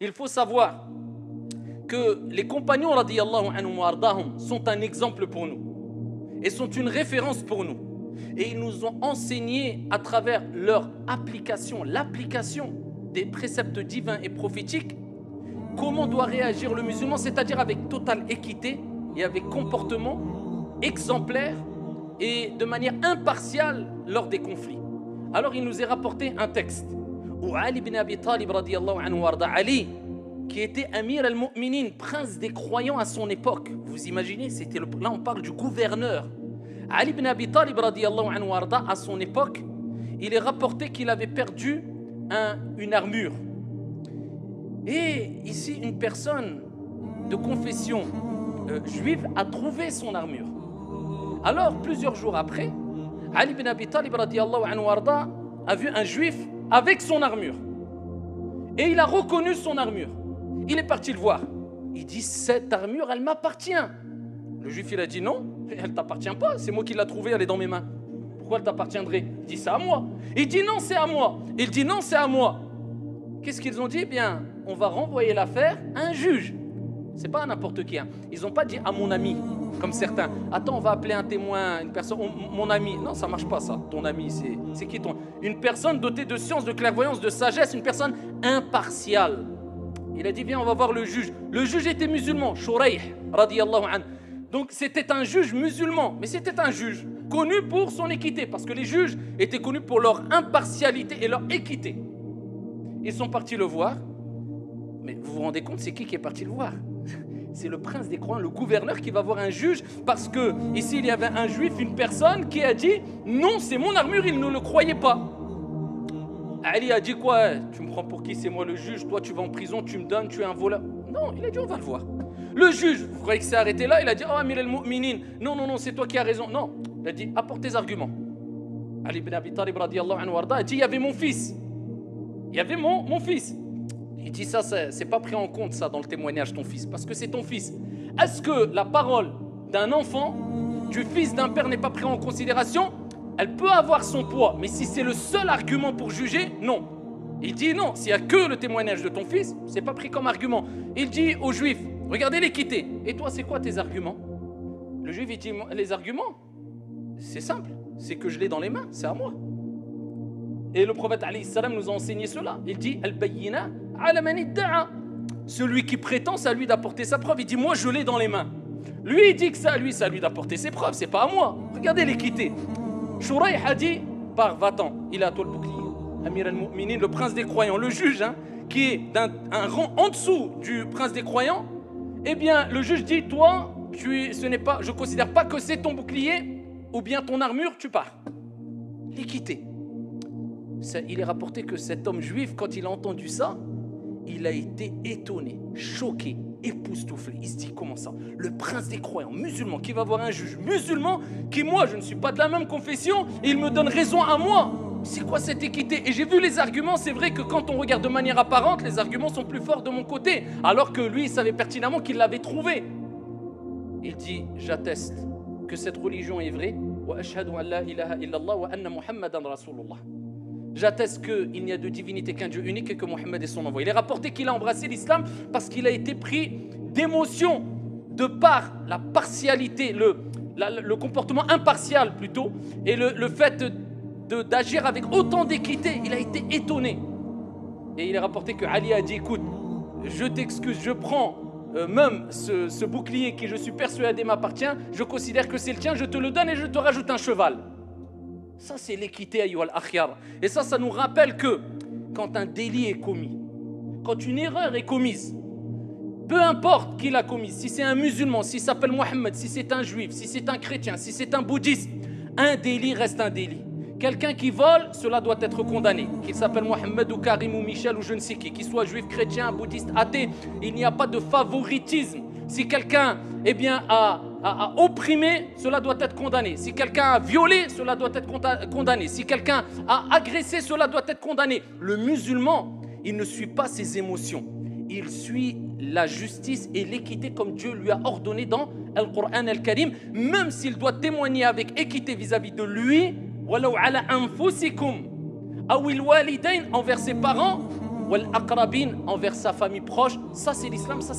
Il faut savoir que les compagnons radiyallahu anhum wa ardahum sont un exemple pour nous et sont une référence pour nous. Et ils nous ont enseigné à travers leur application, l'application des préceptes divins et prophétiques, comment doit réagir le musulman, c'est-à-dire avec totale équité et avec comportement exemplaire et de manière impartiale lors des conflits. Alors il nous est rapporté un texte où Ali ibn Abi Talib radiyallahu anhu warda, Ali, qui était Amir al-Mu'minin, prince des croyants à son époque. Vous imaginez, là on parle du gouverneur. Ali ibn Abi Talib radiyallahu anhu warda, à son époque, il est rapporté qu'il avait perdu une armure. Et ici, une personne de confession juive a trouvé son armure. Alors, plusieurs jours après, Ali ibn Abi Talib radiyallahu anhu warda a vu un juif avec son armure. Et il a reconnu son armure. Il est parti le voir. Il dit, cette armure, elle m'appartient. Le juif, il a dit, non, elle ne t'appartient pas. C'est moi qui l'ai trouvée, elle est dans mes mains. Pourquoi elle t'appartiendrait? Il dit, c'est à moi. Il dit, non, c'est à moi. Il dit, non, c'est à moi. Qu'est-ce qu'ils ont dit? Eh bien, on va renvoyer l'affaire à un juge. C'est pas à n'importe qui. Hein. Ils n'ont pas dit à mon ami, comme certains. Attends, on va appeler un témoin, une personne, mon ami. Non, ça marche pas ça. Ton ami, c'est qui ton? Une personne dotée de science, de clairvoyance, de sagesse, une personne impartiale. Il a dit, viens, on va voir le juge. Le juge était musulman, Shurayh, radiyallahu anhu. Donc c'était un juge musulman, mais c'était un juge connu pour son équité, parce que les juges étaient connus pour leur impartialité et leur équité. Ils sont partis le voir. Mais vous vous rendez compte, c'est qui est parti le voir? C'est le prince des croyants, le gouverneur qui va voir un juge, parce que ici il y avait un juif, une personne qui a dit non, c'est mon armure, il ne le croyait pas. Ali a dit quoi? Tu me prends pour qui? C'est moi le juge, toi tu vas en prison, tu me donnes, tu es un voleur. Non, il a dit on va le voir. Le juge, vous croyez que c'est arrêté là? Il a dit oh Amir al-Mu'minin, non, c'est toi qui as raison. Non, il a dit apporte tes arguments. Ali ibn Abi Talib radiyallahu anhu warda a dit il y avait mon fils. Il y avait mon fils. Il dit ça, c'est pas pris en compte ça dans le témoignage, ton fils, parce que c'est ton fils. Est-ce que la parole d'un enfant, du fils d'un père n'est pas prise en considération? Elle peut avoir son poids, mais si c'est le seul argument pour juger, non. Il dit non, s'il n'y a que le témoignage de ton fils, c'est pas pris comme argument. Il dit aux juifs, regardez l'équité. Et toi, c'est quoi tes arguments? Le juif, il dit, les arguments, c'est simple, c'est que je l'ai dans les mains, c'est à moi. Et le prophète alayhi salam nous a enseigné cela. Il dit al-bayyina ala man idda'a. Celui qui prétend, c'est à lui d'apporter sa preuve. Il dit moi je l'ai dans les mains. Lui il dit que c'est à lui d'apporter ses preuves, c'est pas à moi. Regardez l'équité. Shurayh a dit pars, va-t'en, il a à toi le bouclier. Amir al-Mu'minin, le prince des croyants, le juge qui est un rang en dessous du prince des croyants. Eh bien le juge dit toi je considère pas que c'est ton bouclier ou bien ton armure, tu pars. L'équité. Il est rapporté que cet homme juif, quand il a entendu ça, il a été étonné, choqué, époustouflé. Il se dit comment ça? Le prince des croyants musulman qui va voir un juge musulman qui, moi, je ne suis pas de la même confession et il me donne raison à moi. C'est quoi cette équité? Et j'ai vu les arguments, c'est vrai que quand on regarde de manière apparente, les arguments sont plus forts de mon côté, alors que lui, il savait pertinemment qu'il l'avait trouvé. Il dit, j'atteste que cette religion est vraie. Wa ashhadu an la ilaha illallah wa anna Muhammadan Rasulullah. J'atteste qu'il n'y a de divinité qu'un Dieu unique et que Mohammed est son envoyé. Il est rapporté qu'il a embrassé l'islam parce qu'il a été pris d'émotion de par la partialité, le comportement impartial plutôt, et le fait d'agir avec autant d'équité. Il a été étonné. Et il est rapporté que Ali a dit écoute, je t'excuse, je prends même ce bouclier qui je suis persuadé m'appartient, je considère que c'est le tien, je te le donne et je te rajoute un cheval. Ça, c'est l'équité, ayyuhal akhyar. Et ça nous rappelle que quand un délit est commis, quand une erreur est commise, peu importe qui l'a commise, si c'est un musulman, s'il s'appelle Mohammed, si c'est un juif, si c'est un chrétien, si c'est un bouddhiste, un délit reste un délit. Quelqu'un qui vole, cela doit être condamné. Qu'il s'appelle Mohammed ou Karim ou Michel ou je ne sais qui, qu'il soit juif, chrétien, bouddhiste, athée, il n'y a pas de favoritisme. Si quelqu'un a opprimé, cela doit être condamné. Si quelqu'un a violé, cela doit être condamné. Si quelqu'un a agressé, cela doit être condamné. Le musulman, il ne suit pas ses émotions. Il suit la justice et l'équité comme Dieu lui a ordonné dans le Coran al-Karim, même s'il doit témoigner avec équité vis-à-vis de lui, walau ala anfusikum, awil walidain, envers ses parents, wal aqrabin, envers sa famille proche. Ça c'est l'islam, ça